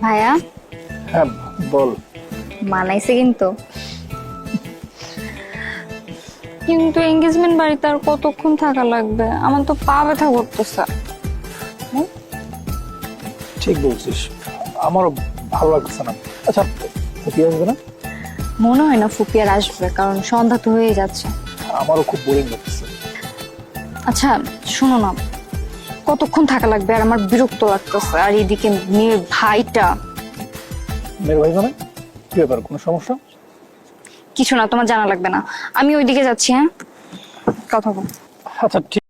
ভাইয়া হ্যাঁ বল। মানাইছে কিন্তু কিন্তু এঙ্গেজমেন্ট বাড়িতে আর কতক্ষণ থাকা লাগবে? আমার তো পা ব্যথা করতেছে। ঠিক বলছিস, আমারও ভালো লাগছে না। আচ্ছা, ফুপি আসবে না? মনে হয় না ফুপি আর আসবে, কারণ সন্ধ্যা তো হয়ে যাচ্ছে। আমারও খুব বোরিং লাগতেছে। আচ্ছা শোনো না, কতক্ষণ থাকা লাগবে? আর আমার বিরক্ত লাগতেছে। আর এদিকে মেয়ের ভাইটা। মেয়ের ভাই মানে কি ব্যাপার, কোনো সমস্যা? কিছু না, তোমার জানা লাগবে না। আমি ওইদিকে যাচ্ছি, হ্যাঁ কথা বল। আচ্ছা ঠিক